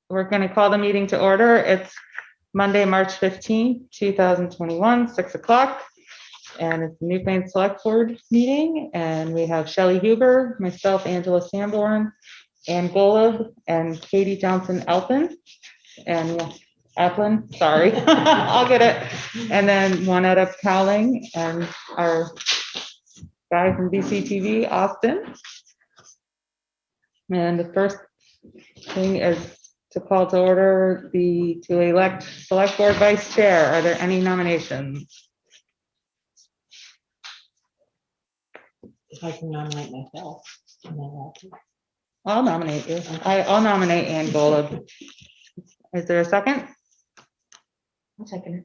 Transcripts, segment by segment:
we're going to call the meeting to order. It's Monday, March 15th, 2021, 6 o'clock. And it's the Newfane Selectboard meeting. And we have Shelley Huber, myself, Angela Sanborn, Ann Golub, and Katie Johnson Alpin. And Applin, sorry, I'll get it. And then Juanetta Cowling and our guy from BCTV, Austin. And the first thing is to call to order to elect select board vice chair. Are there any nominations? If I can nominate myself. I'll nominate you. I'll nominate Ann Golub. Is there a second? I'll second it.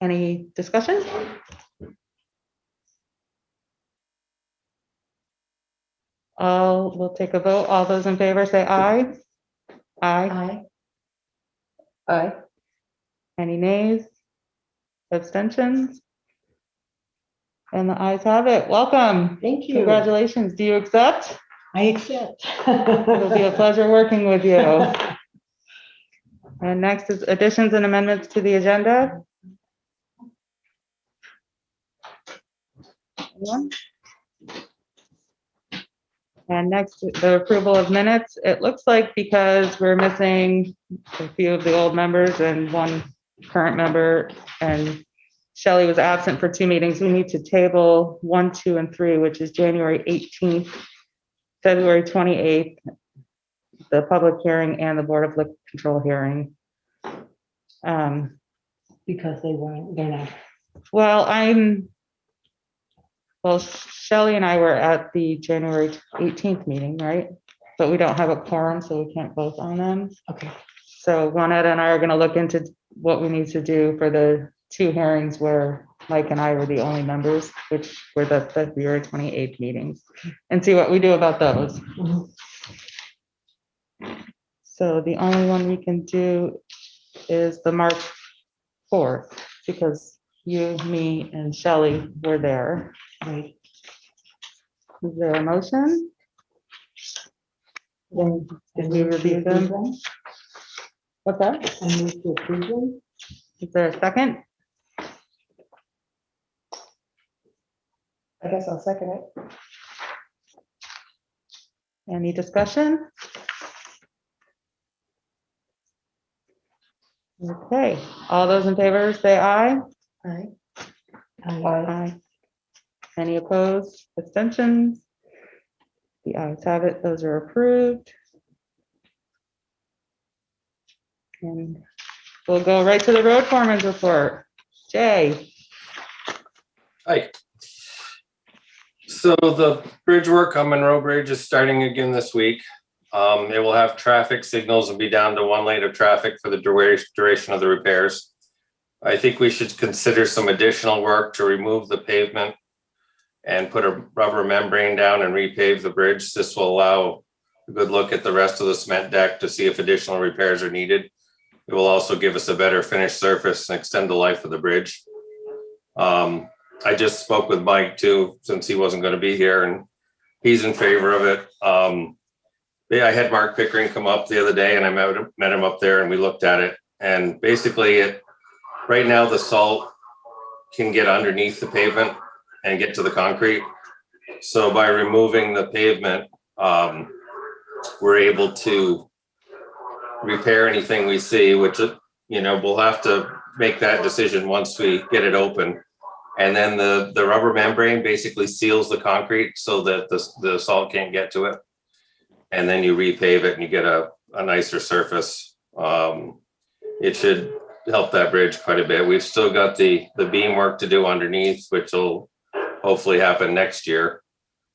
Any discussion? We'll take a vote. All those in favor say aye. Aye. Aye. Aye. Any nays? Abstentions? And the ayes have it. Welcome. Thank you. Congratulations. Do you accept? I accept. It'll be a pleasure working with you. And next is additions and amendments to the agenda. Anyone? And next, the approval of minutes. It looks like because we're missing a few of the old members and one current member, and Shelley was absent for 2 meetings, we need to table 1, 2, and 3, which is January 18th, February 28th, the public hearing and the Board of Liquor Control hearing. Because they're not. Well, Shelley and I were at the January 18th meeting, right? But we don't have a quorum, so we can't vote on them. Okay. So Juanetta and I are going to look into what we need to do for the 2 hearings where Mike and I were the only members, which were the February 28th meetings, and see what we do about those. Mm-hmm. So the only one we can do is the March 4th, because you, me, and Shelley were there. Right. Is there a motion? Did we review them? What's that? I move to approve them. Is there a second? I guess I'll second it. Any discussion? Okay, all those in favor say aye. Aye. Aye. Any opposed? Abstentions? The ayes have it. Those are approved. And we'll go right to the road foreman's report. Jay. Hi. So the bridge work on Monroe Bridge is starting again this week. It will have traffic signals and be down to 1 lane of traffic for the duration of the repairs. I think we should consider some additional work to remove the pavement and put a rubber membrane down and repave the bridge. This will allow a good look at the rest of the cement deck to see if additional repairs are needed. It will also give us a better finished surface and extend the life of the bridge. I just spoke with Mike too, since he wasn't going to be here, and he's in favor of it. I had Mark Pickering come up the other day, and I met him up there, and we looked at it. And basically, right now the salt can get underneath the pavement and get to the concrete. So by removing the pavement, we're able to repair anything we see, which, we'll have to make that decision once we get it open. And then the rubber membrane basically seals the concrete so that the salt can't get to it. And then you repave it and you get a nicer surface. It should help that bridge quite a bit. We've still got the beam work to do underneath, which will hopefully happen next year.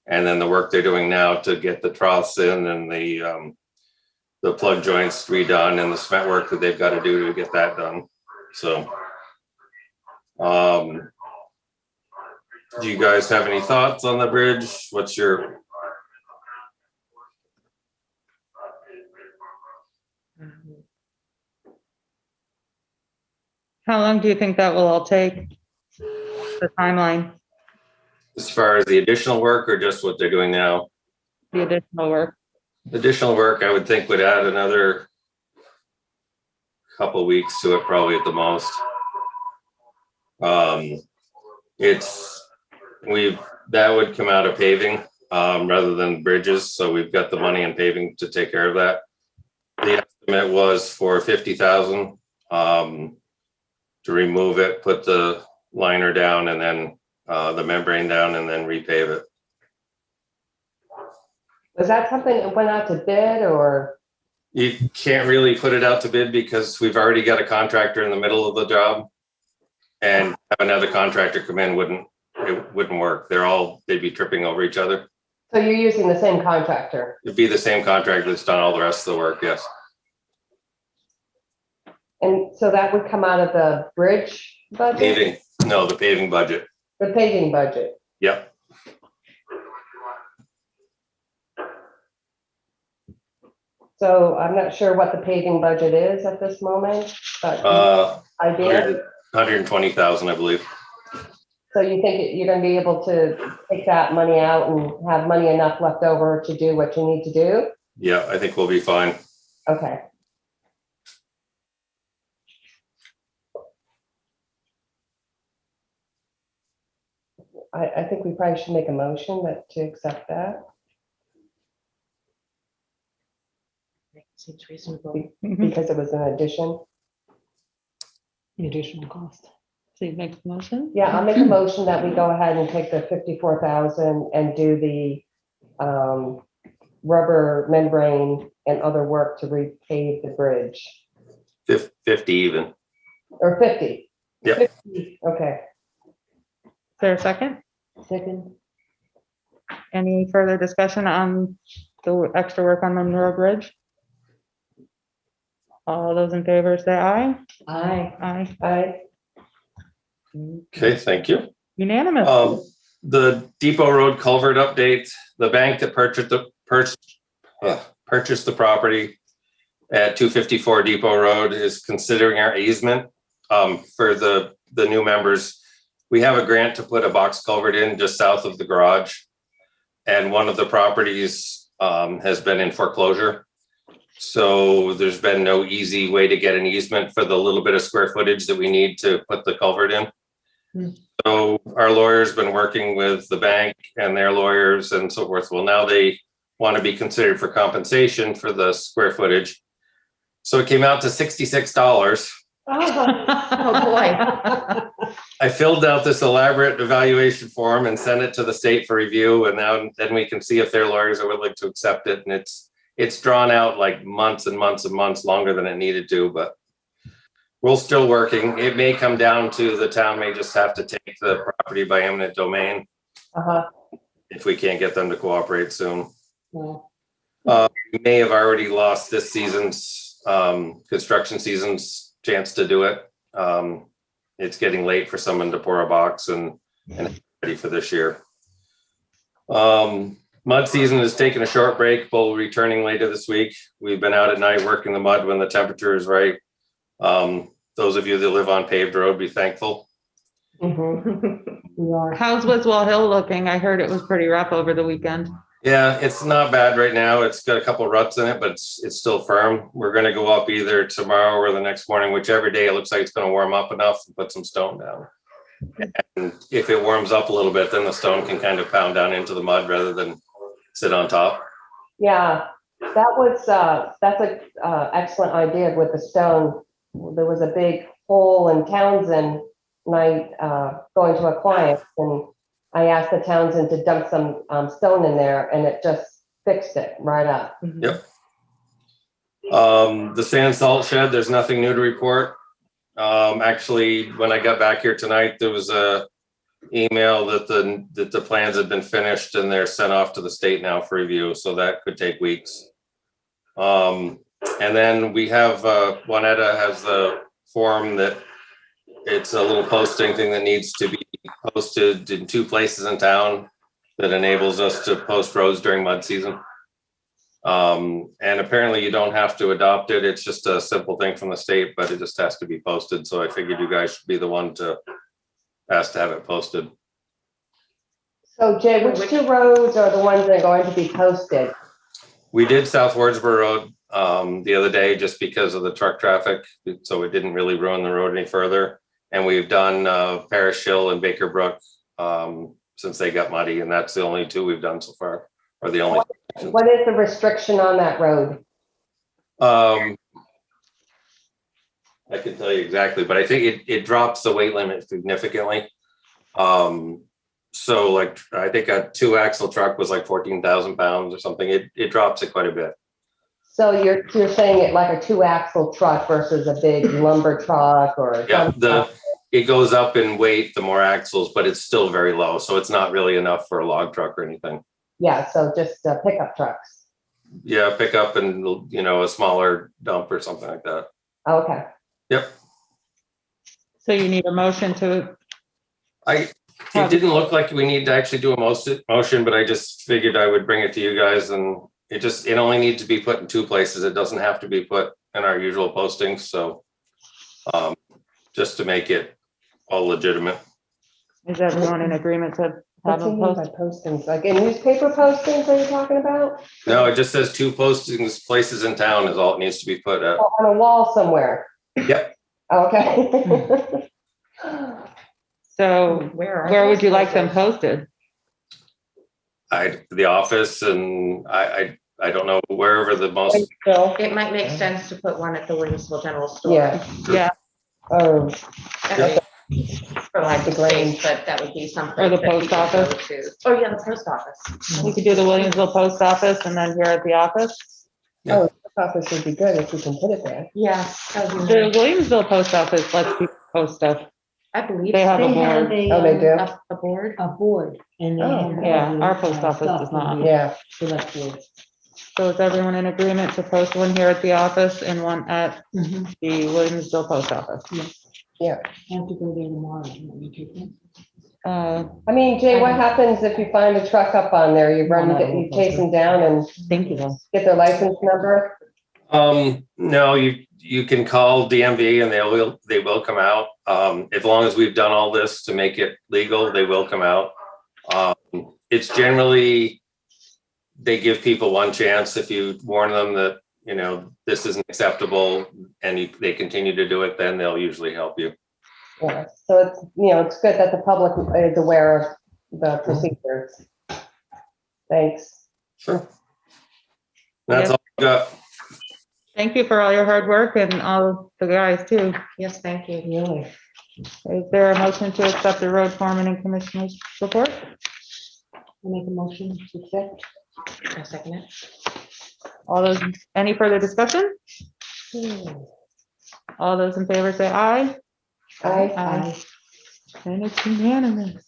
And then the work they're doing now to get the troughs in and the plug joints redone and the cement work that they've got to do to get that done. So, do you guys have any thoughts on the bridge? What's your? How long do you think that will all take? The timeline, As far as the additional work or just what they're doing now? the additional work. Additional work, I would think, would add another couple weeks to it, probably at the most. That would come out of paving, rather than bridges, so we've got the money in paving to take care of that. The estimate was for 50,000, to remove it, put the liner down, and then, the membrane down, and then repave it. Was that something that went out to bid or? You can't really put it out to bid because we've already got a contractor in the middle of the job. And have another contractor come in it wouldn't work. They'd be tripping over each other. So you're using the same contractor? It'd be the same contractor that's done all the rest of the work, yes. And so that would come out of the bridge budget? Paving, no, the paving budget. The paving budget? Yep. So I'm not sure what the paving budget is at this moment, but idea? 120,000, I believe. So you think you're gonna be able to take that money out and have money enough left over to do what you need to do? Yeah, I think we'll be fine. Okay. I think we probably should make a motion to accept that. Seems reasonable. Because it was an addition. The additional cost. So you make the motion? Yeah, I'll make a motion that we go ahead and take the 54,000 and do the rubber membrane and other work to repave the bridge. 50 even. Or 50? Yep. 50, okay. Is there a second? Second. Any further discussion on the extra work on Monroe Bridge? All those in favor say aye. Aye. Aye. Aye. Okay, thank you. Unanimous. The Depot Road culvert update, the bank that purchased the property at 254 Depot Road is considering our easement. For the new members, we have a grant to put a box culvert in just south of the garage. And one of the properties has been in foreclosure. So there's been no easy way to get an easement for the little bit of square footage that we need to put the culvert in. So our lawyer's been working with the bank and their lawyers and so forth. Well, now they want to be considered for compensation for the square footage. So it came out to $66. Oh, boy. I filled out this elaborate evaluation form and sent it to the state for review. And then we can see if their lawyers are willing to accept it. And it's drawn out like months and months and months longer than it needed to, but we're still working. It may come down to the town may just have to take the property by eminent domain if we can't get them to cooperate soon. Yeah. We may have already lost this season's construction season's chance to do it. It's getting late for someone to pour a box and it's ready for this year. Mud season is taking a short break, but we'll be returning later this week. We've been out at night working the mud when the temperature is right. Those of you that live on paved road, be thankful. We are. How's Wiswall Hill looking? I heard it was pretty rough over the weekend. Yeah, it's not bad right now. It's got a couple ruts in it, but it's still firm. We're gonna go up either tomorrow or the next morning, whichever day it looks like it's gonna warm up enough to put some stone down. And if it warms up a little bit, then the stone can kind of pound down into the mud rather than sit on top. Yeah, that's an excellent idea with the stone. There was a big hole in Townsend night going to a client, and I asked the Townsend to dump some stone in there, and it just fixed it right up. Yep. The sand salt shed, there's nothing new to report. Actually, when I got back here tonight, there was a email that the plans had been finished and they're sent off to the state now for review, so that could take weeks. And then we have Juanetta has the form that it's a little posting thing that needs to be posted in 2 places in town that enables us to post roads during mud season. And apparently you don't have to adopt it. It's just a simple thing from the state, but it just has to be posted. So I figured you guys should be the one to ask to have it posted. So Jay, which 2 roads are the ones that are going to be posted? We did South Wardsboro Road the other day just because of the truck traffic, so it didn't really ruin the road any further. And we've done Parish Hill and Baker Brook since they got muddy, and that's the only two we've done so far, or the only. What is the restriction on that road? I can tell you exactly, but I think it drops the weight limit significantly. So like, I think a 2-axle truck was like 14,000 pounds or something. It drops it quite a bit. So you're saying it like a 2-axle truck versus a big lumber truck or? Yeah, it goes up in weight, the more axles, but it's still very low. So it's not really enough for a log truck or anything. Yeah, so just pickup trucks. Yeah, pick up and, a smaller dump or something like that. Okay. Yep. So you need a motion to, It didn't look like we need to actually do a motion, but I just figured I would bring it to you guys, and it only needs to be put in 2 places. It doesn't have to be put in our usual postings. So just to make it all legitimate. is everyone in agreement to have What's he them mean by post? postings? Like in newspaper postings are you talking about? No, it just says 2 postings, places in town is all it needs to be put at. Oh, on a wall somewhere? Yep. Okay. So where would you like them posted? The office, and I don't know, wherever the most. Phil? It might make sense to put one at the Williamsville General Store. Yeah. Yeah, Oh, Yeah. For like the The Grange. space, but that would be something. Or the that we post could go office. to. Oh, yeah, the post office. we could do the Williamsville Post Office and then here at the office. oh, the office would be good if we can put it there. Yeah. that would be The nice. Williamsville Post Office lets people post stuff. I believe. They have a so. board. Oh, they do? A board. A board, and they Oh, have. yeah, all the, our post office stuff does in not. the Yeah. Select board. So is everyone in agreement to post one here at the office and one at Mhm. the Williamsville Post Office? Yeah. I have to go there tomorrow. You want me to take them? I mean, Jay, what happens if you find a truck up on there? You you chase them down and Thank you, though. get their license number? No, you can call DMV and they will come out. As long as we've done all this to make it legal, they will come out. It's generally, they give people one chance. If you warn them that, this isn't acceptable and they continue to do it, then they'll usually help you. Yeah, so it's good that the public is aware of the procedures. Thanks. Sure. That's all I got. Thank you for all your hard work and all the guys too. Yes, thank you. Really? Is there a motion to accept the road foreman and commissioners report? I make a motion to accept. I'll second it. All those, any further discussion? All those in favor say aye. Aye. And it's unanimous.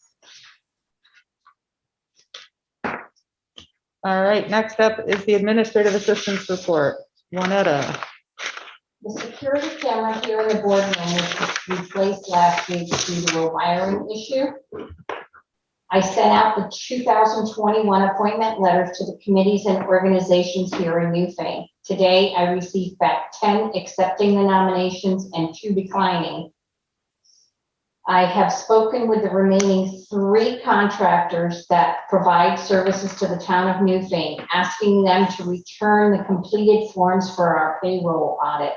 All right, next up is the administrative assistance report. Juanetta. The security camera here in the boardroom was replaced last week due to a wiring issue. I sent out the 2021 appointment letters to the committees and organizations here in Newfane. Today, I received back 10 accepting the nominations and 2 declining. I have spoken with the remaining 3 contractors that provide services to the town of Newfane, asking them to return the completed forms for our payroll audit.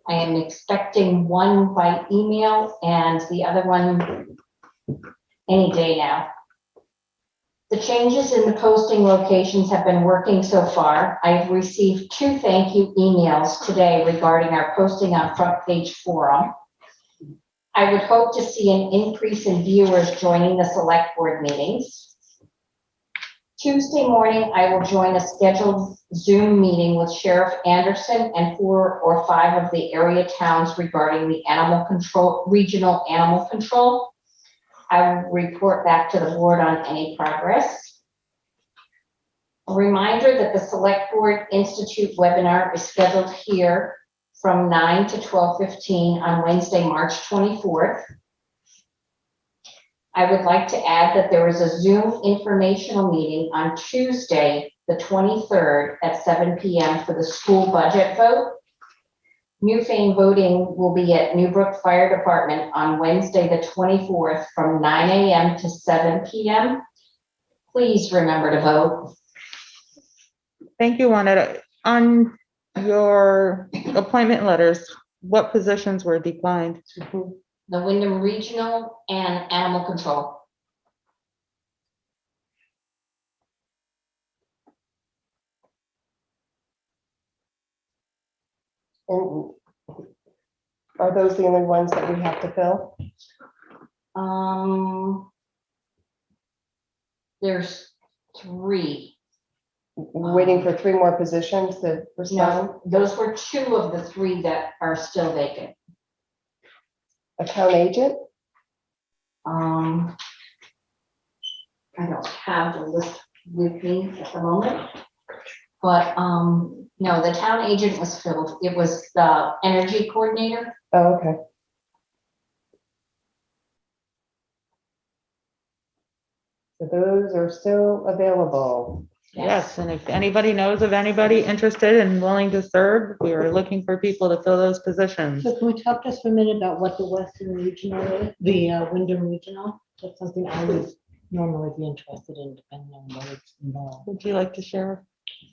I am expecting one by email and the other one any day now. The changes in the posting locations have been working so far. I've received 2 thank you emails today regarding our posting on Front Page Forum. I would hope to see an increase in viewers joining the select board meetings. Tuesday morning, I will join a scheduled Zoom meeting with Sheriff Anderson and 4 or 5 of the area towns regarding the regional animal control. I will report back to the board on any progress. A reminder that the Select Board Institute webinar is scheduled here from 9 to 12:15 on Wednesday, March 24th. I would like to add that there is a Zoom informational meeting on Tuesday, the 23rd at 7 p.m. for the school budget vote. Newfane voting will be at Newbrook Fire Department on Wednesday, the 24th from 9 a.m. to 7 p.m. Please remember to vote. Thank you, Juanetta. On your appointment letters, what positions were declined? The Wyndham Regional and Animal Control. And are those the only ones that we have to fill? There's 3. We're waiting for 3 more positions to respond. No, those were 2 of the 3 that are still vacant. A town agent? I don't have the list with me at the moment. But, no, the town agent was filled. It was the energy coordinator. Oh, okay. So those are still available. Yes, and if anybody knows of anybody interested and willing to serve, we are looking for people to fill those positions. So can we talk just for a minute about what the Western Regional is, the Wyndham Regional? That's something I would normally be interested in, depending on what it's involved. Would you like to share?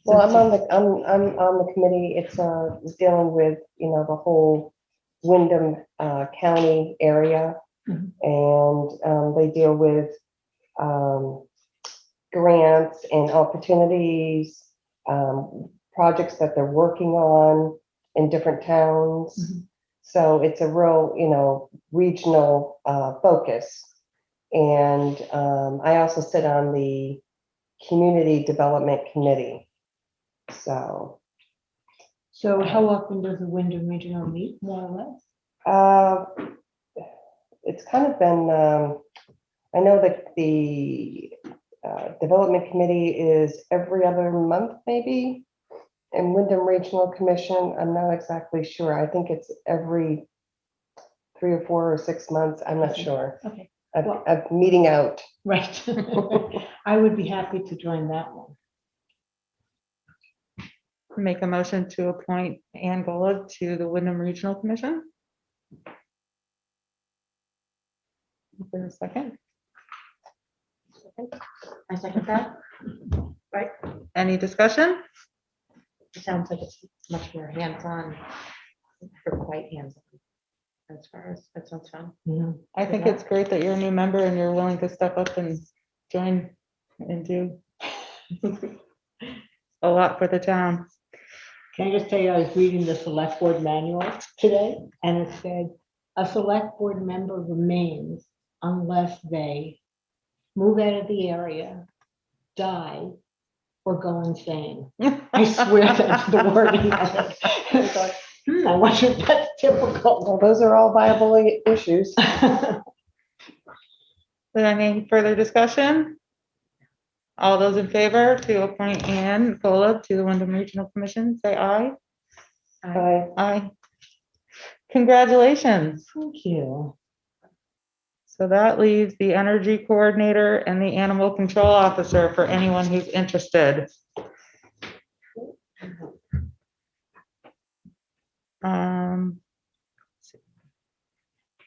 Well, I'm on the committee. It's dealing with, the whole Wyndham County area. Mhm. And they deal with grants and opportunities, projects that they're working on in different towns. Mhm. So it's a real, regional focus. And I also sit on the Community Development Committee. So So how often does the Wyndham Regional meet, more or less? it's kind of been, I know that the Development Committee is every other month, maybe. And Wyndham Regional Commission, I'm not exactly sure. I think it's every 3 or 4 or 6 months. I'm not sure. Okay, Of meeting out. right. I would be happy to join that one. Make a motion to appoint Ann Gola to the Wyndham Regional Commission. Is there a second? I second that. Any discussion? It sounds like it's much more hands-on, or quite hands-on. As far as, that sounds fun. Mhm. I think it's great that you're a new member and you're willing to step up and join and do a lot for the town. Can I just tell you, I was reading the select board manual today, and it said, a select board member remains unless they move out of the area, die, or go insane. I swear that's the wording of it. And I thought, I wonder if that's typical. Well, those are all viable issues. Is there any further discussion? All those in favor to appoint Ann Gola to the Wyndham Regional Commission, say aye. Aye. Congratulations. Thank you. So that leaves the energy coordinator and the animal control officer for anyone who's interested.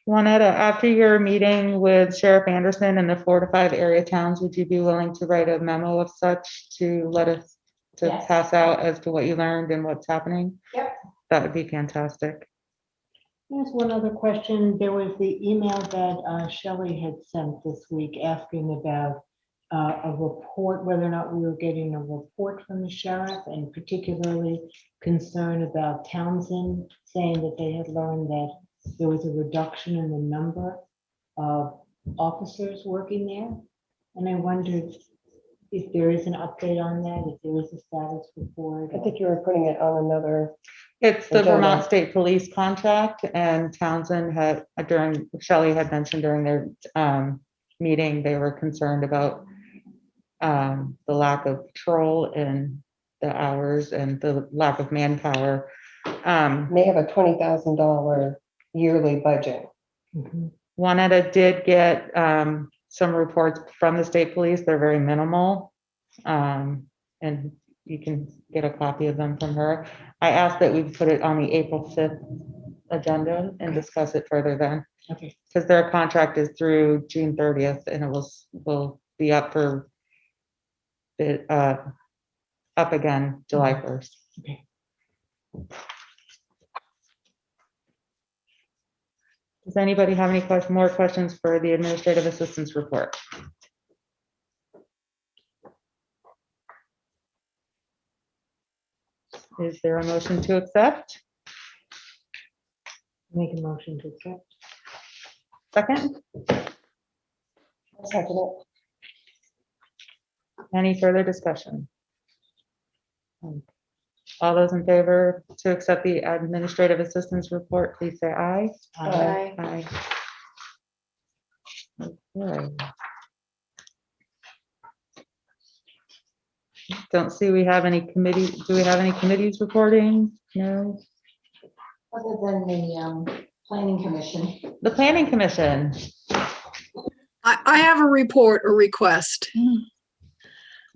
Juanetta, after your meeting with Sheriff Anderson and the 4 to 5 area towns, would you be willing to write a memo of such to let us, to Yes. pass out as to what you learned and what's happening? Yep. That would be fantastic. There's one other question. There was the email that Shelley had sent this week asking about a report, whether or not we were getting a report from the sheriff, and particularly concern about Townsend, saying that they had learned that there was a reduction in the number of officers working there. And I wondered if there is an update on that, if there is a status report. I think you were putting it on another. It's the Agenda. Vermont State Police contract, and Townsend had, Shelley had mentioned during their meeting, they were concerned about the lack of patrol and the hours and the lack of manpower. They have a $20,000 yearly budget. Mhm. Juanetta did get some reports from the state police. They're very minimal. And you can get a copy of them from her. I asked that we put it on the April 5th agenda and discuss it further then. Okay. Because their contract is through June 30th and it will be up for up again July 1st. Okay. Does anybody have any more questions for the administrative assistance report? Is there a motion to accept? Make a motion to accept. Second, I'll second it. any further discussion? All those in favor to accept the administrative assistance report, please say aye. Aye. Aye. Okay. Don't see we have any committee, do we have any committees reporting? No. Other than the planning commission. The planning commission, I have a report or request.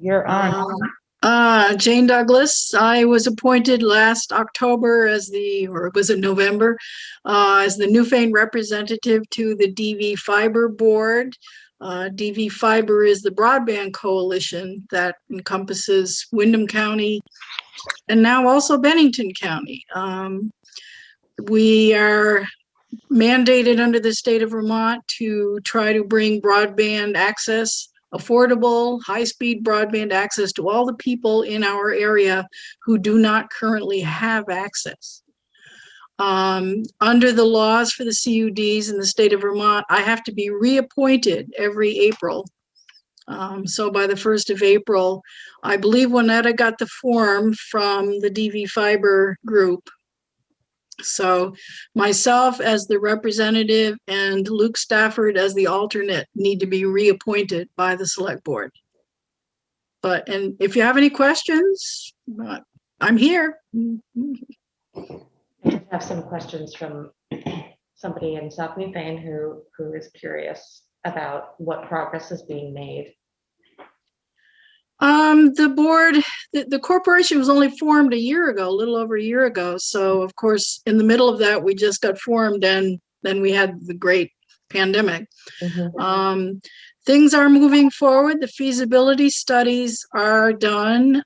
you're on. Jane Douglas, I was appointed last October or was it November, as the Newfane representative to the DV Fiber Board. DV Fiber is the broadband coalition that encompasses Windham County and now also Bennington County. We are mandated under the state of Vermont to try to bring broadband access, affordable, high-speed broadband access to all the people in our area who do not currently have access. Under the laws for the CUDs in the state of Vermont, I have to be reappointed every April. So by the 1st of April, I believe Juanetta got the form from the DV Fiber group. So myself as the representative and Luke Stafford as the alternate need to be reappointed by the select board. And if you have any questions, I'm here. I have some questions from somebody in South Newfane who is curious about what progress is being made. The board, the corporation was only formed a year ago, a little over a year ago. So of course, in the middle of that, we just got formed and then we had the great pandemic. Things are moving forward. The feasibility studies are done.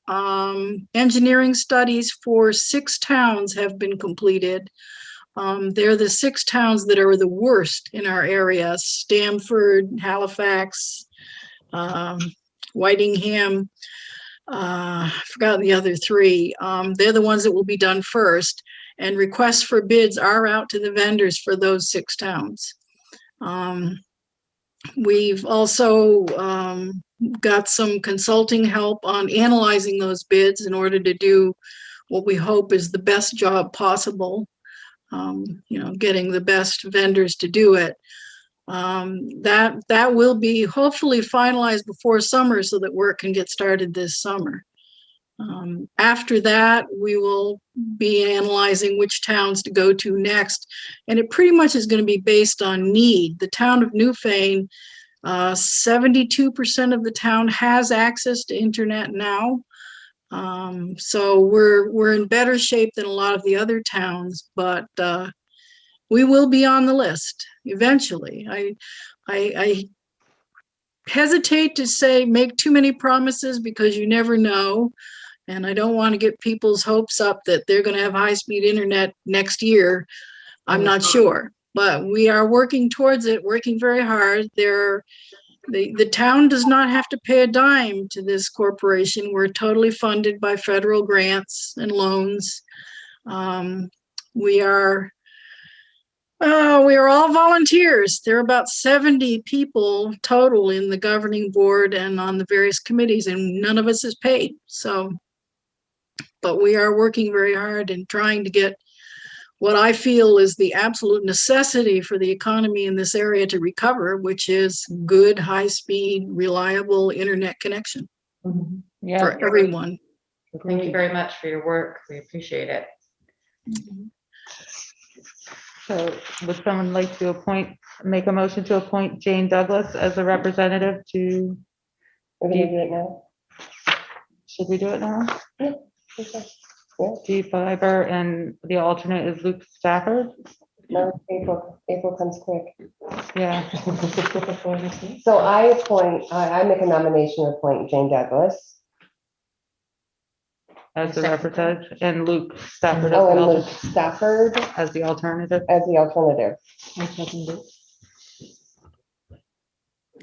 Engineering studies for 6 towns have been completed. They're the 6 towns that are the worst in our area: Stamford, Halifax, Whitingham. I forgot the other 3. They're the ones that will be done first, and requests for bids are out to the vendors for those 6 towns. We've also got some consulting help on analyzing those bids in order to do what we hope is the best job possible, getting the best vendors to do it. That will be hopefully finalized before summer so that work can get started this summer. After that, we will be analyzing which towns to go to next. And it pretty much is going to be based on need. The town of Newfane, 72% of the town has access to internet now. So we're in better shape than a lot of the other towns, but we will be on the list eventually. I hesitate to say make too many promises because you never know. And I don't want to get people's hopes up that they're going to have high-speed internet next year. I'm not sure, but we are working towards it, working very hard. The town does not have to pay a dime to this corporation. We're totally funded by federal grants and loans. We are all volunteers. There are about 70 people total in the governing board and on the various committees, and none of us is paid. But we are working very hard and trying to get what I feel is the absolute necessity for the economy in this area to recover, which is good, high-speed, reliable internet connection Yeah, for everyone. Thank you very much for your work. We appreciate it. so would someone like to make a motion to appoint Jane Douglas as a representative to, We're gonna do it now? should we do it now? Okay. D Fiber, and the alternate is Luke Stafford? No, April comes quick. Yeah, So I make a nomination to appoint Jane Douglas. as the Second. representative, and Luke Stafford as Oh, the and Luke alter- Stafford as the alternative. as the alternative. I second it.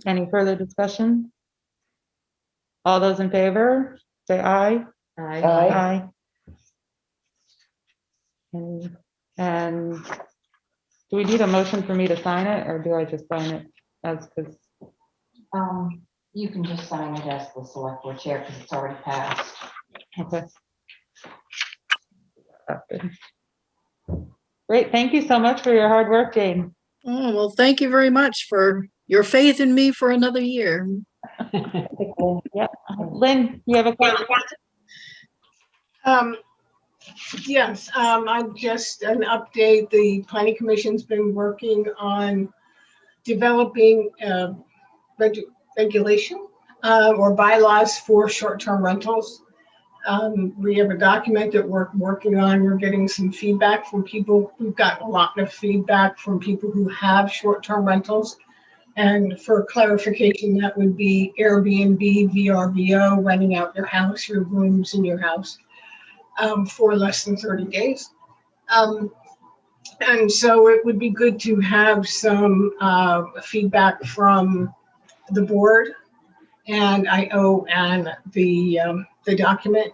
Any further discussion? All those in favor, say aye. Aye. Aye. And do we need a motion for me to sign it, or do I just sign it as, because, You can just sign it as the select board chair because it's already passed. okay. Great, thank you so much for your hard work, Jane. Oh, well, thank you very much for your faith in me for another year. Lynn, you have a question? Yes, I just an update. The planning commission's been working on developing regulation or bylaws for short-term rentals. We have a document that we're working on. We're getting some feedback from people. We've got a lot of feedback from people who have short-term rentals. And for clarification, that would be Airbnb, VRBO, renting out your house, your rooms in your house. For less than 30 days. And so it would be good to have some feedback from the board and IO and the document,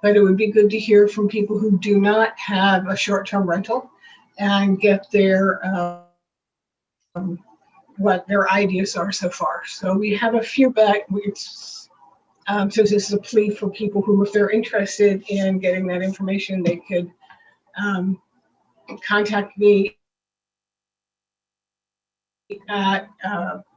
but it would be good to hear from people who do not have a short-term rental and get their what their ideas are so far. So we have a few back. So this is a plea for people who, if they're interested in getting that information, they could contact me at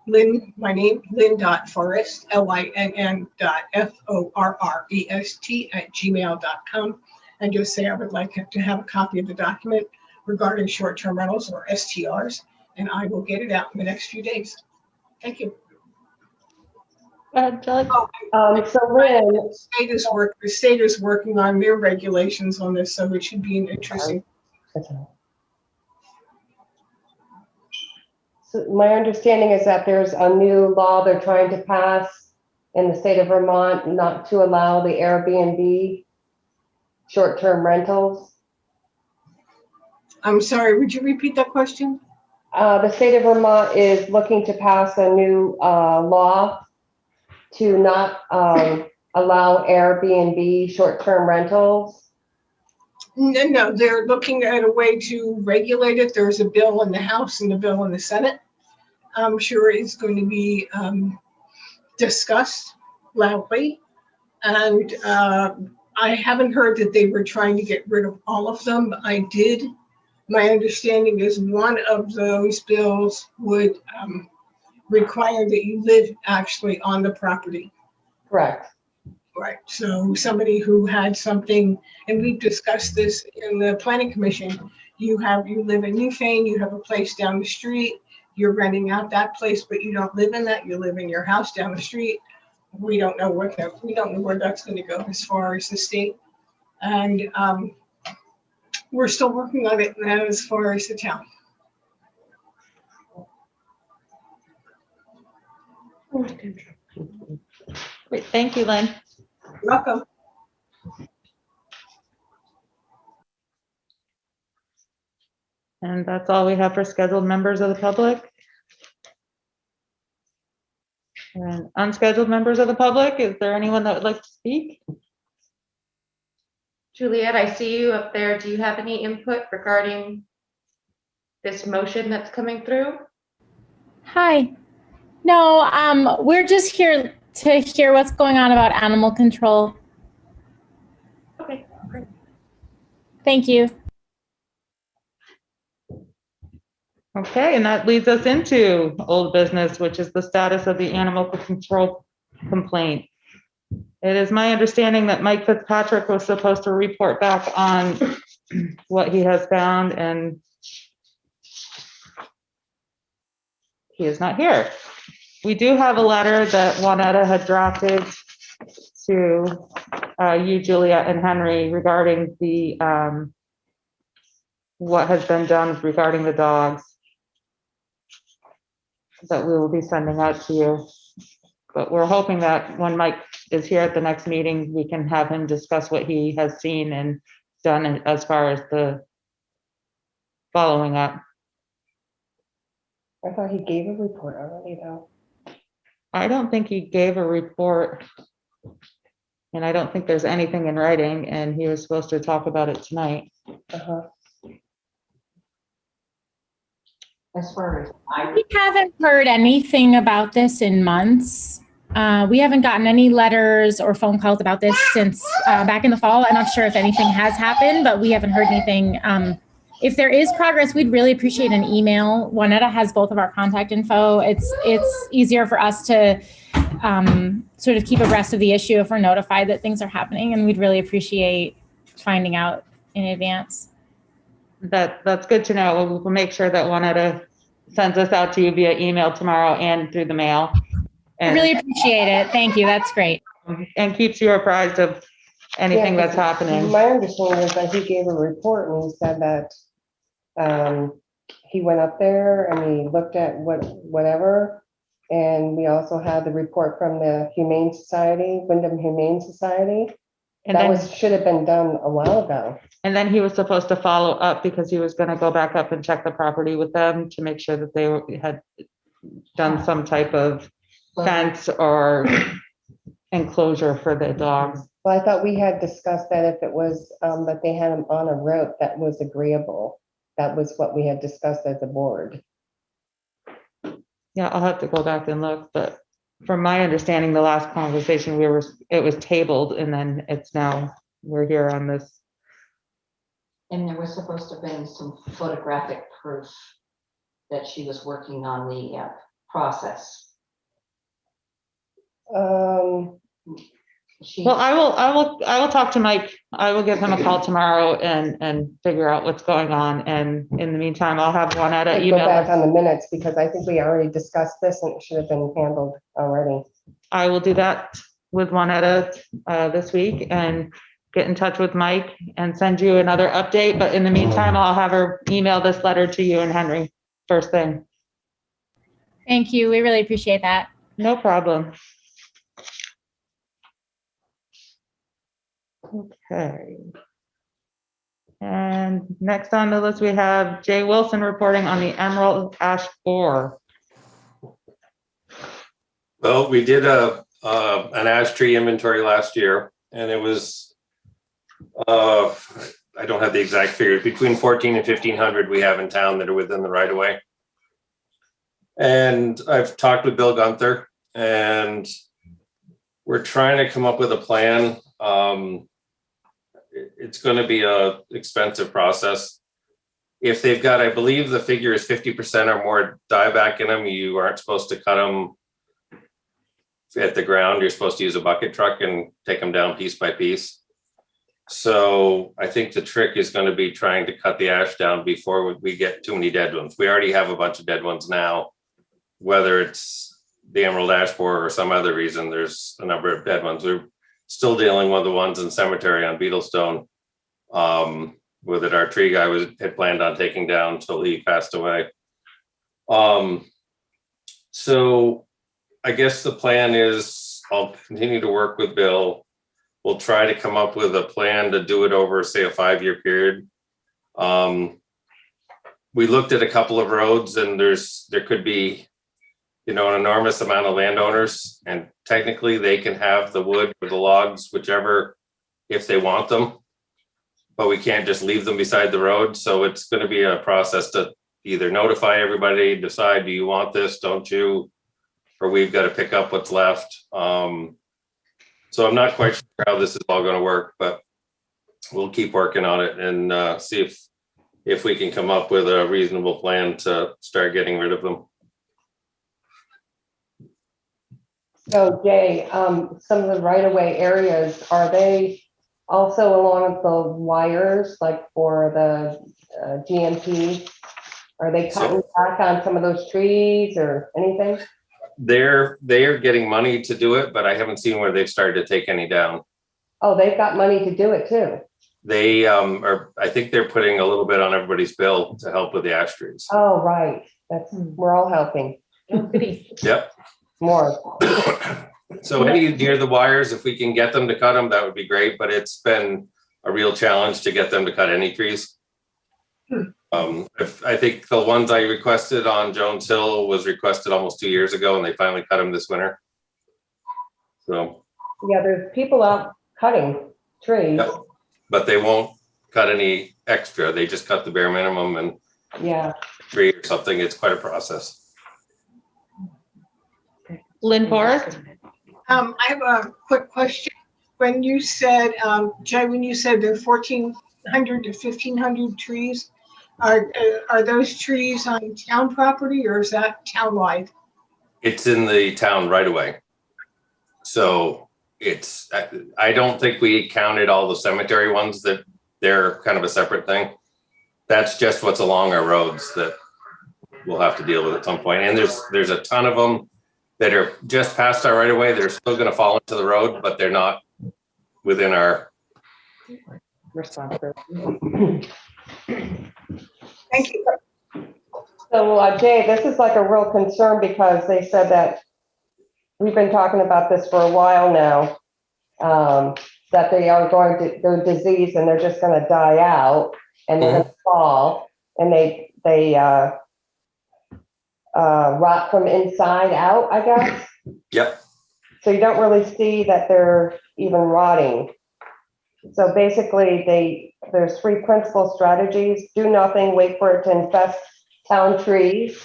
Lynn, my name, lynn.forrest, lynn.forrest@gmail.com, and just say I would like to have a copy of the document regarding short-term rentals or STRs, and I will get it out in the next few days. Thank you. Go ahead, Shelley. So Lynn, The state is working on their regulations on this, so it should be an interesting. so my understanding is that there's a new law they're trying to pass in the state of Vermont not to allow the Airbnb short-term rentals. I'm sorry, would you repeat that question? The state of Vermont is looking to pass a new law to not allow Airbnb short-term rentals. No, they're looking at a way to regulate it. There's a bill in the House and a bill in the Senate. I'm sure it's going to be discussed loudly. And I haven't heard that they were trying to get rid of all of them. My understanding is one of those bills would require that you live actually on the property. Correct. Right, so somebody who had something, and we've discussed this in the planning commission, you live in Newfane, you have a place down the street, you're renting out that place, but you don't live in that, you live in your house down the street. We don't know where that's going to go as far as the state. And we're still working on it now as far as the town. Great, thank you, Lynn. Welcome. And that's all we have for scheduled members of the public. And unscheduled members of the public, is there anyone that would like to speak? Juliet, I see you up there. Do you have any input regarding this motion that's coming through? Hi. No, we're just here to hear what's going on about animal control. Okay, great. Thank you. Okay, and that leads us into old business, which is the status of the animal control complaint. It is my understanding that Mike Fitzpatrick was supposed to report back on what he has found, and he is not here. We do have a letter that Juanetta had drafted to you, Juliet, and Henry regarding the what has been done regarding the dogs that we will be sending out to you. But we're hoping that when Mike is here at the next meeting, we can have him discuss what he has seen and done as far as the following up. I thought he gave a report already, though. I don't think he gave a report. And I don't think there's anything in writing, and he was supposed to talk about it tonight. Uh-huh. As far as We haven't heard anything about this in months. We haven't gotten any letters or phone calls about this since back in the fall. I'm not sure if anything has happened, but we haven't heard anything. If there is progress, we'd really appreciate an email. Juanetta has both of our contact info. It's easier for us to sort of keep abreast of the issue if we're notified that things are happening, and we'd really appreciate finding out in advance. That's good to know. We'll make sure that Juanetta sends us out to you via email tomorrow and through the mail. I really appreciate it. Thank you. That's great. And keeps you apprised of anything Yeah, that's happening. My understanding is that he gave a report and he said that he went up there and he looked at whatever. And we also had the report from the Humane Society, Wyndham Humane Society. And That then, should have been done a while ago. and then he was supposed to follow up because he was gonna go back up and check the property with them to make sure that they had done some type of fence or enclosure for the dogs. Well, I thought we had discussed that if it was that they had him on a rope that was agreeable. That was what we had discussed as a board. Yeah, I'll have to go back and look, but from my understanding, the last conversation it was tabled, and then we're here on this. And there was supposed to have been some photographic proof that she was working on the process. Well, I will talk to Mike. I will give him a call tomorrow and figure out what's going on. And in the meantime, I'll have Juanetta Go email back us. on the minutes because I think we already discussed this and it should have been handled already. I will do that with Juanetta this week and get in touch with Mike and send you another update. But in the meantime, I'll have her email this letter to you and Henry first thing. Thank you. We really appreciate that. No problem. Okay. And next on the list, we have Jay Wilson reporting on the emerald ash borer. Well, we did an ash tree inventory last year, and it was, I don't have the exact figures, between 1,400 and 1,500 we have in town that are within the right of way. And I've talked with Bill Gunther, and we're trying to come up with a plan. It's going to be a expensive process. If they've got, I believe the figure is 50% or more dieback in them, you aren't supposed to cut them at the ground. You're supposed to use a bucket truck and take them down piece by piece. So I think the trick is going to be trying to cut the ash down before we get too many dead ones. We already have a bunch of dead ones now, whether it's the emerald ash borer or some other reason, there's a number of dead ones. We're still dealing with the ones in cemetery on Beetlestone with it. Our tree guy had planned on taking down until he passed away. So I guess the plan is I'll continue to work with Bill. We'll try to come up with a plan to do it over, say, a 5-year period. We looked at a couple of roads, and there could be, an enormous amount of landowners, and technically they can have the wood or the logs, whichever, if they want them, but we can't just leave them beside the road. So it's going to be a process to either notify everybody, decide, do you want this, don't you, or we've got to pick up what's left. So I'm not quite sure how this is all going to work, but we'll keep working on it and see if we can come up with a reasonable plan to start getting rid of them. So Jay, some of the right-of-way areas, are they also along the wires, like for the GMP? Are they cutting back on some of those trees or anything? They are getting money to do it, but I haven't seen where they've started to take any down. Oh, they've got money to do it too. They I think they're putting a little bit on everybody's bill to help with the ash trees. Oh, right. We're all helping. Yep. More. So any near the wires, if we can get them to cut them, that would be great, but it's been a real challenge to get them to cut any trees. I think the ones I requested on Jones Hill was requested almost 2 years ago, and they finally cut them this winter. So, Yeah, there's people out cutting trees. yep. But they won't cut any extra. They just cut the bare minimum and Yeah. tree or something. It's quite a process. Lynn Forrest? I have a quick question. When you said, Jay, when you said there are 1,400 to 1,500 trees, are those trees on town property or is that townwide? It's in the town right away. So it's, I don't think we counted all the cemetery ones, that they're kind of a separate thing. That's just what's along our roads that we'll have to deal with at some point. And there's a ton of them that are just past our right of way. They're still gonna fall into the road, but they're not within our, Responsibility. Thank you. So Jay, this is like a real concern because they said that we've been talking about this for a while now, that they are going to, they're diseased and they're just gonna die out and they're gonna fall and they rot from inside out, I guess. yep. So you don't really see that they're even rotting. So basically there's 3 principal strategies: do nothing, wait for it to infest town trees,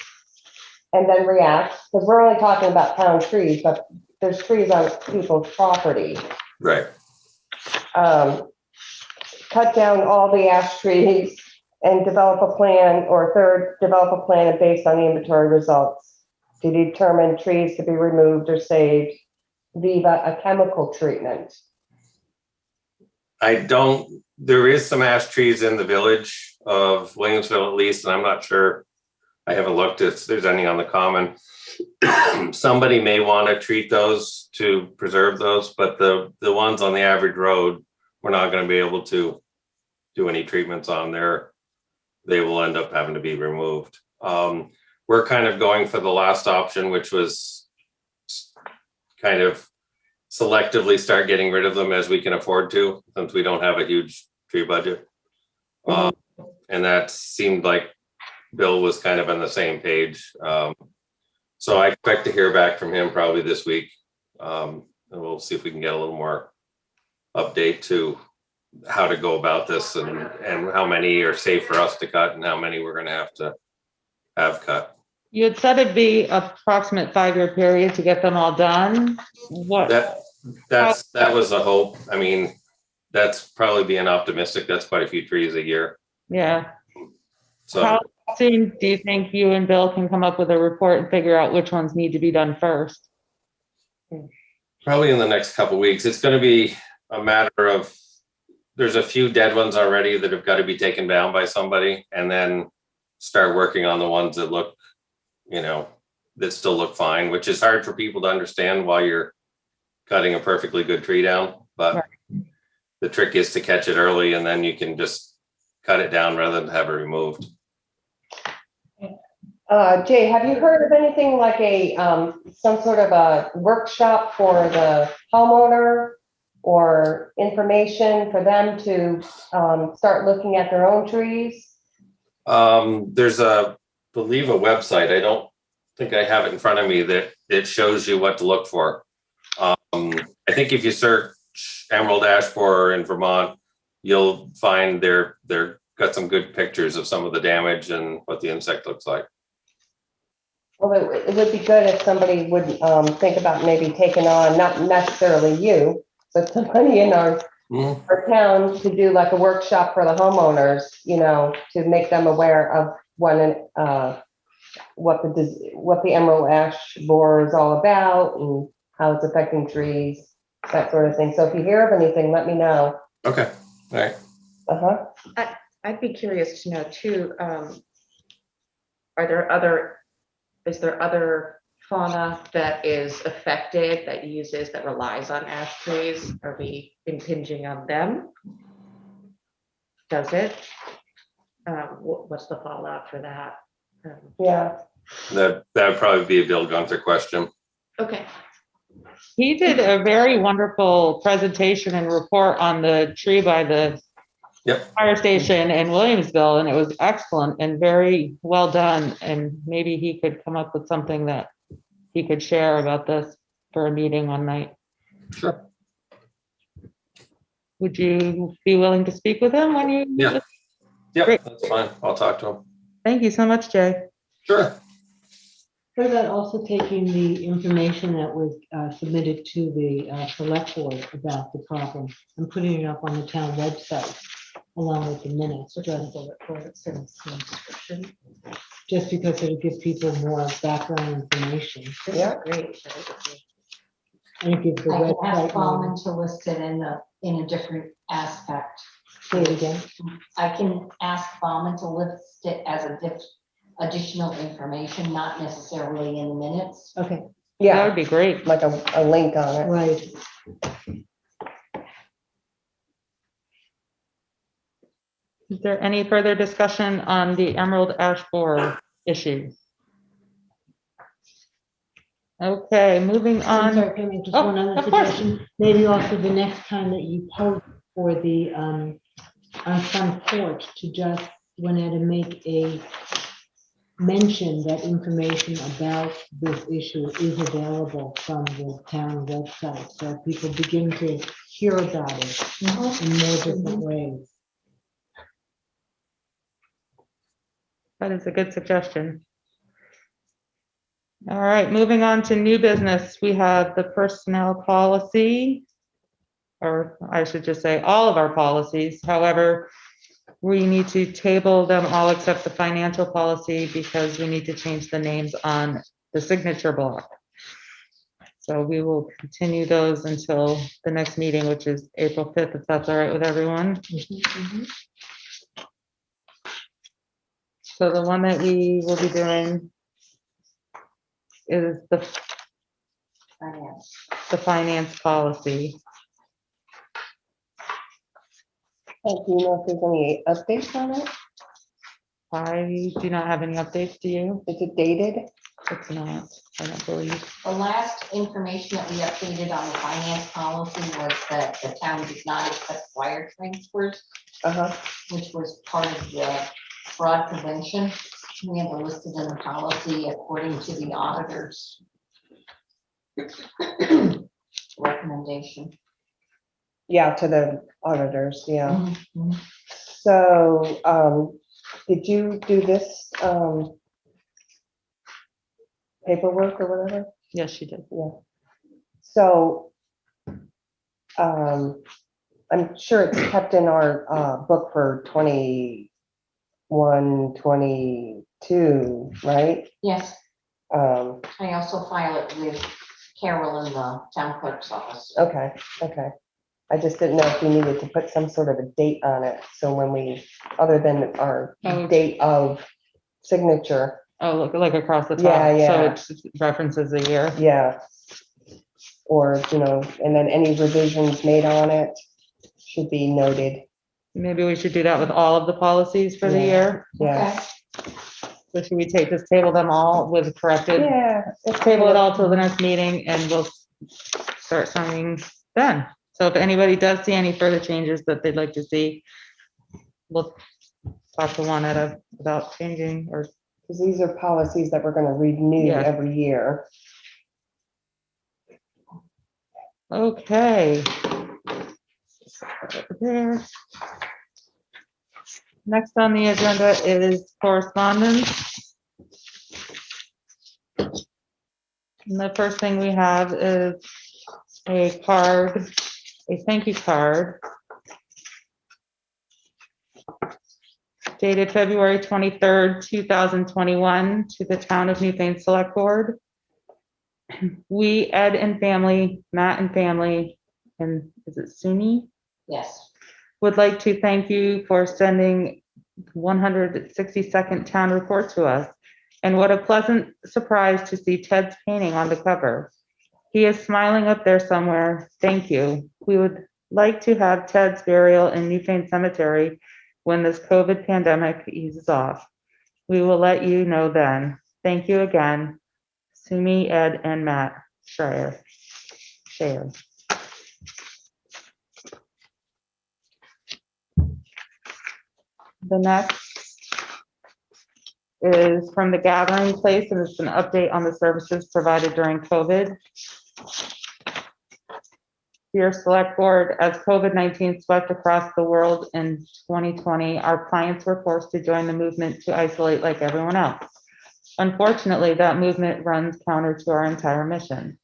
and then react. Because we're only talking about town trees, but there's trees on people's property. Right. Cut down all the ash trees and develop a plan, or third, develop a plan based on the inventory results to determine trees to be removed or saved via a chemical treatment. There is some ash trees in the village of Williamsville at least, and I'm not sure, I haven't looked if there's any on the common. Somebody may want to treat those to preserve those, but the ones on the average road, we're not going to be able to do any treatments on there. They will end up having to be removed. We're kind of going for the last option, which was kind of selectively start getting rid of them as we can afford to, since we don't have a huge tree budget. And that seemed like Bill was kind of on the same page. So I expect to hear back from him probably this week. And we'll see if we can get a little more update to how to go about this and how many are safe for us to cut and how many we're gonna have cut. You had said it'd be approximate 5-year period to get them all done. What? That was a hope. I mean, that's probably being optimistic. That's quite a few trees a year. Yeah. So How soon do you think you and Bill can come up with a report and figure out which ones need to be done first? probably in the next couple weeks. It's going to be a matter of, there's a few dead ones already that have got to be taken down by somebody, and then start working on the ones that look, that still look fine, which is hard for people to understand while you're cutting a perfectly good tree down. But Right. The trick is to catch it early, and then you can just cut it down rather than have it removed. Jay, have you heard of anything like some sort of a workshop for the homeowner or information for them to start looking at their own trees? There's believe a website. I don't think I have it in front of me that it shows you what to look for. I think if you search emerald ash borer in Vermont, you'll find they're got some good pictures of some of the damage and what the insect looks like. Well, it would be good if somebody would think about maybe taking on, not necessarily you, but somebody in our town to do like a workshop for the homeowners, to make them aware of what the emerald ash borer is all about and how it's affecting trees, that sort of thing. So if you hear of anything, let me know. Okay, all right. I'd be curious to know too, is there other fauna that is affected, that relies on ash trees? Are we impinging on them? Does it? What's the fallout for that? Yeah. That would probably be a Bill Gunther question. Okay. He did a very wonderful presentation and report on the tree by the Yep. fire station in Williamsville, and it was excellent and very well done. And maybe he could come up with something that he could share about this for a meeting one night. Sure. Would you be willing to speak with him when you? Yeah. Yep, Great. that's fine. I'll talk to him. Thank you so much, Jay. Sure. What about also taking the information that was submitted to the select board about the problem and putting it up on the town website along with the minutes, just because it'll give people more background information. Yeah. Great. And it gives the I can ask website. Foreman more- to list it in a different aspect. Say it again. I can ask Foreman to list it as additional information, not necessarily in the minutes. Okay, That Yeah, would be great. like a link on it. right. Is there any further discussion on the emerald ash borer issue? Okay, moving I'm on. sorry, can I make just Oh, one other of course. suggestion? Maybe also the next time that you post for the, on front porch, to just went ahead and make a mention that information about this issue is available from the town website. So people begin to hear about it in more different ways. That is a good suggestion. All right, moving on to new business. We have the personnel policy, or I should just say all of our policies. However, we need to table them all except the financial policy because we need to change the names on the signature block. So we will continue those until the next meeting, which is April 5th, if that's all right with everyone. So the one that we will be doing is the finance policy. Do you know if there's any updates on it? I do not have any updates to you. Is it dated? It's not, I don't believe. The last information that we updated on the finance policy was that the town does not accept wire transfers, Uh-huh. which was part of the fraud prevention. We have it listed in the policy according to the auditor's recommendation. Yeah, to the auditors, yeah. Mhm. So, did you do this, paperwork or whatever? Yes, she did. Yeah. So, I'm sure it's kept in our, book for 21, 22, right? Yes, Um, I also file it with Carol in the town clerk's office. okay, okay. I just didn't know if we needed to put some sort of a date on it, so when we, other than our Oh. date of signature, Oh, look, like across the top. Yeah, yeah. So it references a year. yeah. Or, you know, and then any revisions made on it should be noted, Maybe we should do that with all of the policies for the Yeah. year. yeah. Okay. So should we just table them all with corrected? Yeah. Let's table it all till the next meeting and we'll start signing then. So if anybody does see any further changes that they'd like to see, we'll talk to Juan about changing or, Because these are policies that we're gonna renew Yeah. every year. okay. There. Next on the agenda is correspondence. And the first thing we have is a card, a thank you card dated February 23rd, 2021 to the Town of Newfane Select Board. We, Ed and family, Matt and family, and is it Suni? Yes. Would like to thank you for sending 162nd town report to us. And what a pleasant surprise to see Ted's painting on the cover. He is smiling up there somewhere. Thank you. We would like to have Ted's burial in Newfane Cemetery when this COVID pandemic eases off. We will let you know then. Thank you again. Sumi, Ed, and Matt Schreyer. share. The next is from the Gathering Place, and it's an update on the services provided during COVID. Dear Select Board, as COVID-19 swept across the world in 2020, our clients were forced to join the movement to isolate like everyone else. Unfortunately, that movement runs counter to our entire mission.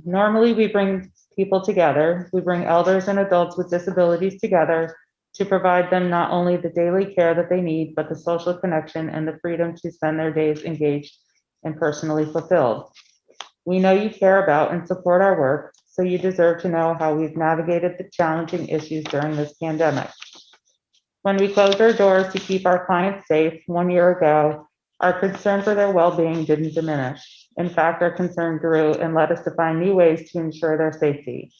Normally, we bring people together. We bring elders and adults with disabilities together to provide them not only the daily care that they need, but the social connection and the freedom to spend their days engaged and personally fulfilled. We know you care about and support our work, so you deserve to know how we've navigated the challenging issues during this pandemic. When we closed our doors to keep our clients safe 1 year ago, our concern for their well-being didn't diminish. In fact, our concern grew and led us to find new ways to ensure their safety.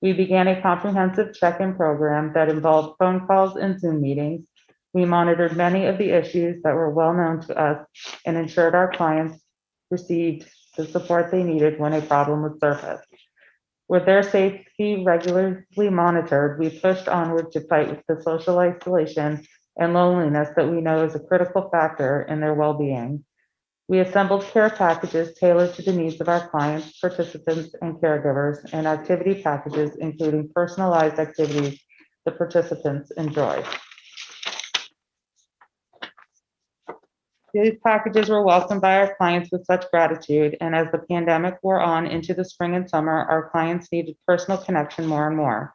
We began a comprehensive check-in program that involved phone calls and Zoom meetings. We monitored many of the issues that were well known to us and ensured our clients received the support they needed when a problem would surface. With their safety regularly monitored, we pushed onward to fight with the social isolation and loneliness that we know is a critical factor in their well-being. We assembled care packages tailored to the needs of our clients, participants, and caregivers, and activity packages including personalized activities the participants enjoy. These packages were welcomed by our clients with such gratitude, and as the pandemic wore on into the spring and summer, our clients needed personal connection more and more.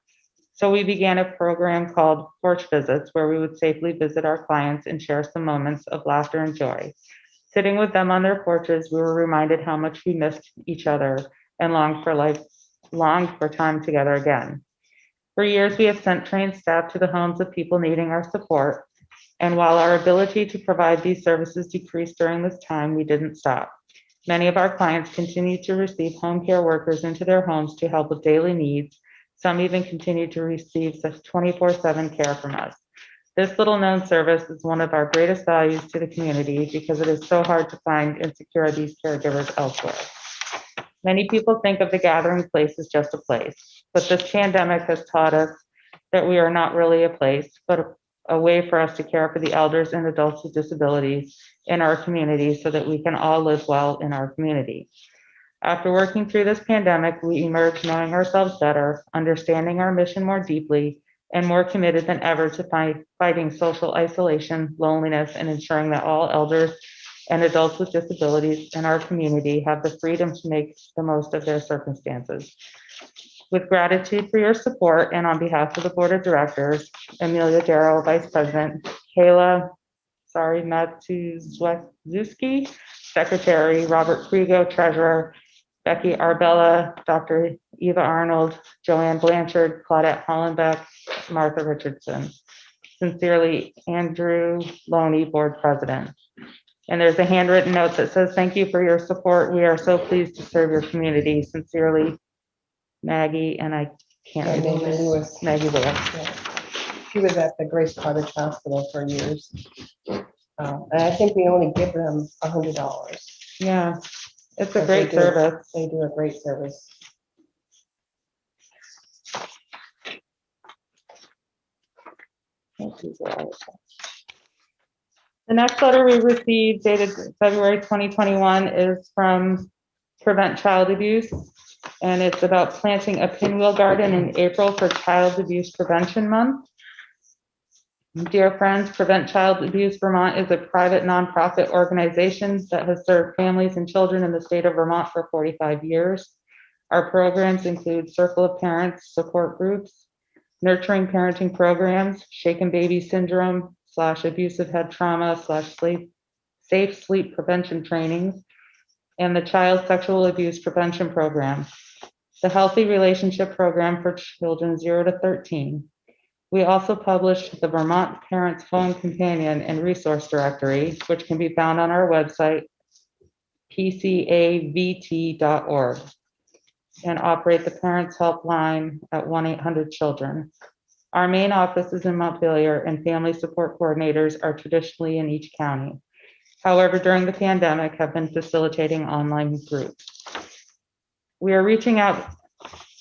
So we began a program called Porch Visits, where we would safely visit our clients and share some moments of laughter and joy. Sitting with them on their porches, we were reminded how much we missed each other and longed for time together again. For years, we have sent trained staff to the homes of people needing our support. And while our ability to provide these services decreased during this time, we didn't stop. Many of our clients continue to receive home care workers into their homes to help with daily needs. Some even continue to receive such 24/7 care from us. This little known service is one of our greatest values to the community because it is so hard to find and secure these caregivers elsewhere. Many people think of the Gathering Place as just a place, but this pandemic has taught us that we are not really a place, but a way for us to care for the elders and adults with disabilities in our community so that we can all live well in our community. After working through this pandemic, we emerged knowing ourselves better, understanding our mission more deeply, and more committed than ever to fighting social isolation, loneliness, and ensuring that all elders and adults with disabilities in our community have the freedom to make the most of their circumstances. With gratitude for your support and on behalf of the Board of Directors, Amelia Darrow, Vice President, Kayla, Matuzewski, Secretary, Robert Krigo, Treasurer, Becky Arbella, Dr. Eva Arnold, Joanne Blanchard, Claudette Hollenbeck, Martha Richardson. Sincerely, Andrew Loney, Board President. And there's a handwritten note that says, "Thank you for your support. We are so pleased to serve your community. Sincerely, Maggie," and I can't Maggie remember. Lewis. Maggie Lewis. Yeah. She was at the Grace Cottage Hospital for years. And I think we only give them $100. Yeah, it's a But great they do. service. They do a great service. The next letter we received dated February 2021 is from Prevent Child Abuse, and it's about planting a pinwheel garden in April for Child Abuse Prevention Month. Dear friends, Prevent Child Abuse Vermont is a private nonprofit organization that has served families and children in the state of Vermont for 45 years. Our programs include Circle of Parents support groups, nurturing parenting programs, shaken baby syndrome / abusive head trauma / safe sleep prevention trainings, and the Child Sexual Abuse Prevention Program, the Healthy Relationship Program for children 0 to 13. We also published the Vermont Parents Phone Companion and Resource Directory, which can be found on our website, pcavt.org, and operate the Parents Helpline at 1-800-CHILDREN. Our main office is in Montpelier, and family support coordinators are traditionally in each county. However, during the pandemic, have been facilitating online groups. We are reaching out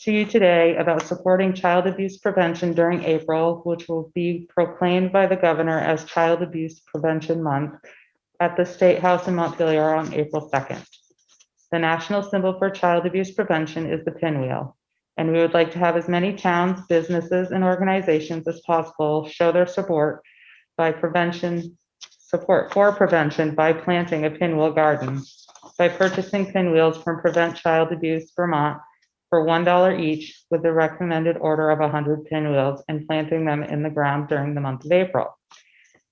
to you today about supporting child abuse prevention during April, which will be proclaimed by the governor as Child Abuse Prevention Month at the State House in Montpelier on April 2nd. The national symbol for child abuse prevention is the pinwheel, and we would like to have as many towns, businesses, and organizations as possible show their support for prevention by planting a pinwheel garden. By purchasing pinwheels from Prevent Child Abuse Vermont for $1 each with the recommended order of 100 pinwheels and planting them in the ground during the month of April.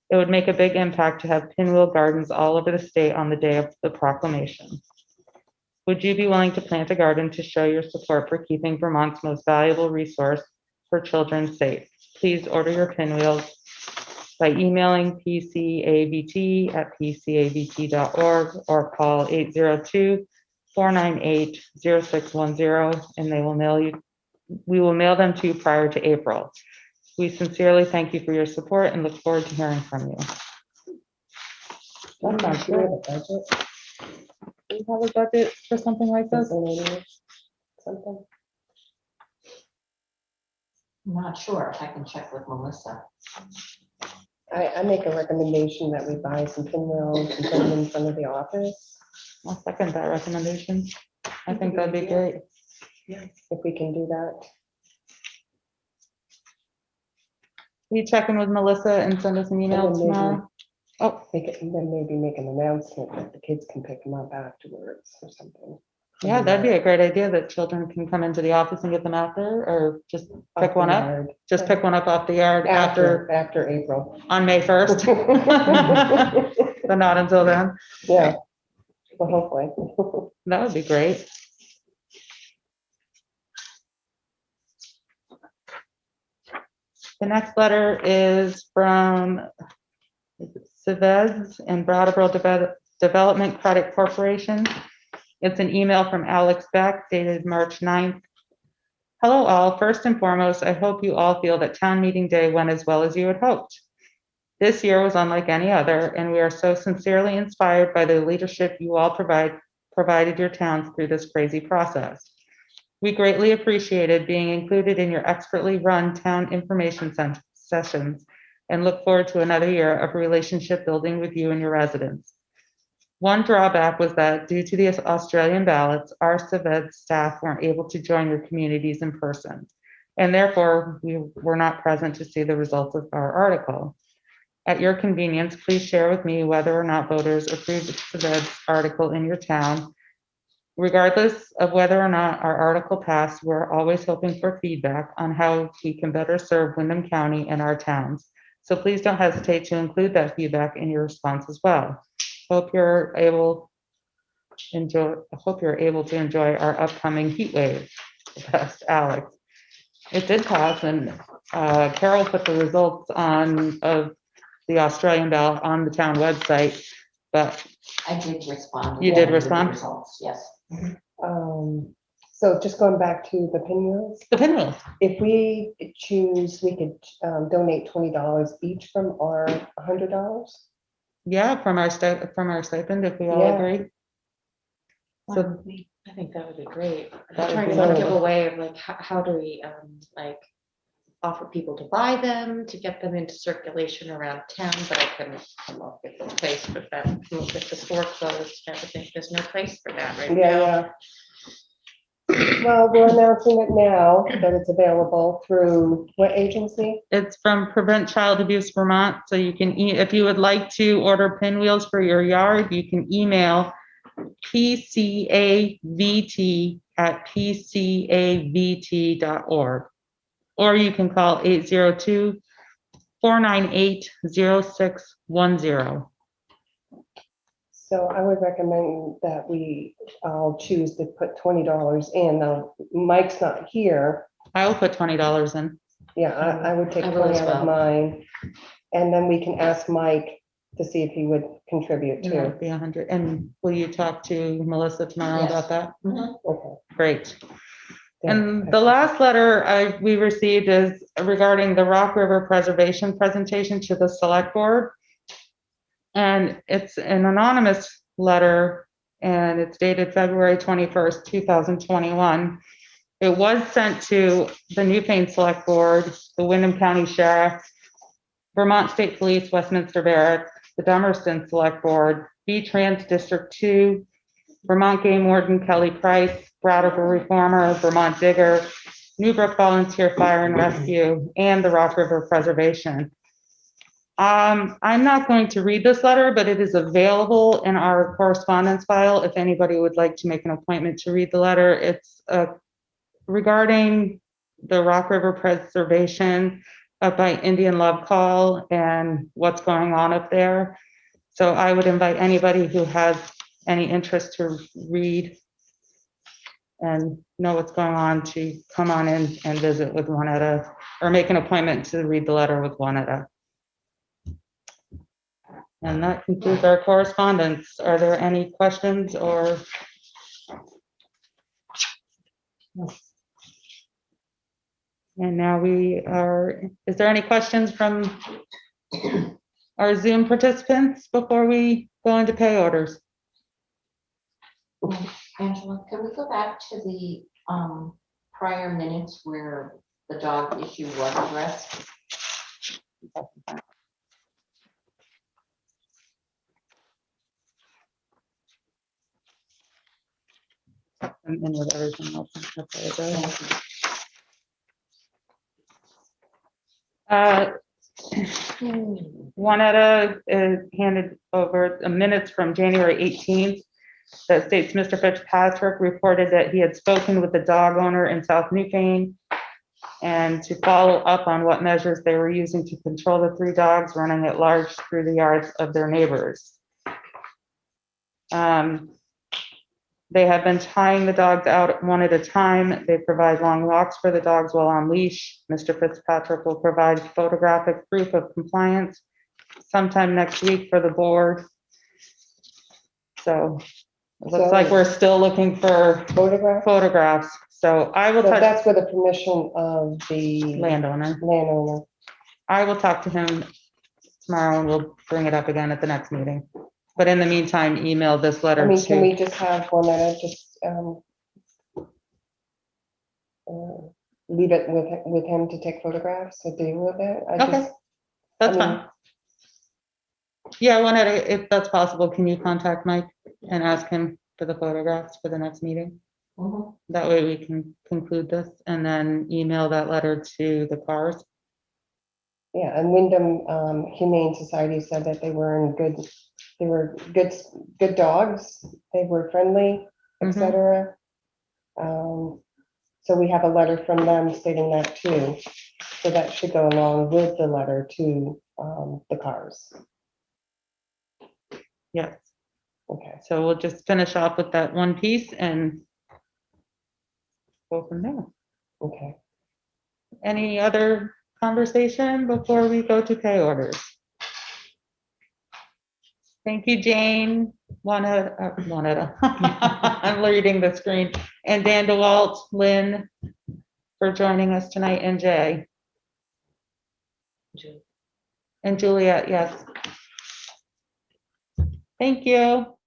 It would make a big impact to have pinwheel gardens all over the state on the day of the proclamation. Would you be willing to plant a garden to show your support for keeping Vermont's most valuable resource for children safe? Please order your pinwheels by emailing pcavt@pcavt.org or call 802-498-0610, and we will mail them to you prior to April. We sincerely thank you for your support and look forward to hearing from you. That sounds good. Do you have a budget for something like this? Something. I'm not sure. I can check with Melissa. I make a recommendation that we buy some pinwheels and put them in front of the office, I'll second that recommendation. I think that'd be great. if we can do that. Will you check in with Melissa and send us an email And then maybe- tomorrow? Oh, Make it, and then maybe make an announcement that the kids can pick them up afterwards or something. yeah, that'd be a great idea that children can come into the office and get them out there, or just pick Off the one up. yard. Just pick one up off the yard after, After April. on May 1st, but not until then. Yeah, well, hopefully. That would be great. The next letter is from Chavez and Brattleboro Development Credit Corporation. It's an email from Alex Beck dated March 9th. Hello all. First and foremost, I hope you all feel that town meeting day went as well as you had hoped. This year was unlike any other, and we are so sincerely inspired by the leadership you all provided your towns through this crazy process. We greatly appreciated being included in your expertly run town information sessions and look forward to another year of relationship building with you and your residents. One drawback was that due to the Australian ballots, our Chavez staff weren't able to join your communities in person, and therefore we were not present to see the results of our article. At your convenience, please share with me whether or not voters approved the Chavez article in your town. Regardless of whether or not our article passed, we're always hoping for feedback on how we can better serve Windham County and our towns. So please don't hesitate to include that feedback in your response as well. Hope you're able to enjoy our upcoming heat wave. Best, Alex. It did pass, and Carol put the results of the Australian ballot on the town website, but I did respond. You did respond? Results, yes. So just going back to the pinwheels, the pinwheel. if we choose, we could donate $20 each from our $100. Yeah, from our stipend, if we all Yeah. agree. So I think that would be great. That I'm would trying be to think of wonderful. a way of like, how do we, like, offer people to buy them, to get them into circulation around town, but I couldn't come up with a place for that. If the store closed, I would think there's no place for that right now. Yeah. Well, we're announcing it now that it's available through what agency? it's from Prevent Child Abuse Vermont. So you can, if you would like to order pinwheels for your yard, you can email pcavt@pcavt.org. Or you can call 802-498-0610. So I would recommend that we all choose to put $20 in. Now, Mike's not here. I will put $20 in. Yeah, I would take I will 20 as out of well. mine. And then we can ask Mike to see if he would contribute That too. would be 100. And will you talk to Melissa tomorrow Yes. about that? Okay. Great. Yeah. And the last letter we received is regarding the Rock River Preservation presentation to the Select Board. And it's an anonymous letter, and it's dated February 21st, 2021. It was sent to the Newfane Select Board, the Wyndham County Sheriff, Vermont State Police, Westminster Barracks, the Dummerston Select Board, V-Trans District 2, Vermont Game Warden Kelly Price, Brattleboro Reformer, Vermont Digger, Newbrook Volunteer Fire and Rescue, and the Rock River Preservation. I'm not going to read this letter, but it is available in our correspondence file if anybody would like to make an appointment to read the letter. It's regarding the Rock River Preservation up by Indian Love Call and what's going on up there. So I would invite anybody who has any interest to read and know what's going on to come on in and visit with Juanetta, or make an appointment to read the letter with Juanetta. And that concludes our correspondence. Are there any questions or? And now is there any questions from our Zoom participants before we go into pay orders? Angela, can we go back to the prior minutes where the dog issue was addressed? And with everything else. I apologize. Juanetta handed over the minutes from January 18th that states Mr. Fitzpatrick reported that he had spoken with the dog owner in South Newfane and to follow up on what measures they were using to control the 3 dogs running at large through the yards of their neighbors. They have been tying the dogs out one at a time. They provide long walks for the dogs while on leash. Mr. Fitzpatrick will provide photographic proof of compliance sometime next week for the board. So it looks like we're still looking for photographs. So I will So touch that's with the permission of the landowner. I will talk to him tomorrow and we'll bring it up again at the next meeting. But in the meantime, email this letter I mean, can to, we just have Juanetta just leave it with him to take photographs or deal with it? Okay. That's I mean, fine. Yeah, Juanetta, if that's possible, can you contact Mike and ask him for the photographs for the next meeting? Mhm. That way we can conclude this and then email that letter to the cars. yeah, and Wyndham Humane Society said that they were good dogs. They were friendly, Mhm. etc. So we have a letter from them stating that too. So that should go along with the letter to the cars. Yes. Okay. So we'll just finish off with that one piece and go from there. Okay. Any other conversation before we go to pay orders? Thank you, Jane. Juanetta. I'm reading the screen. And Dan DeWalt, Lynn, for joining us tonight, and Jay. And Juliet, yes. Thank you.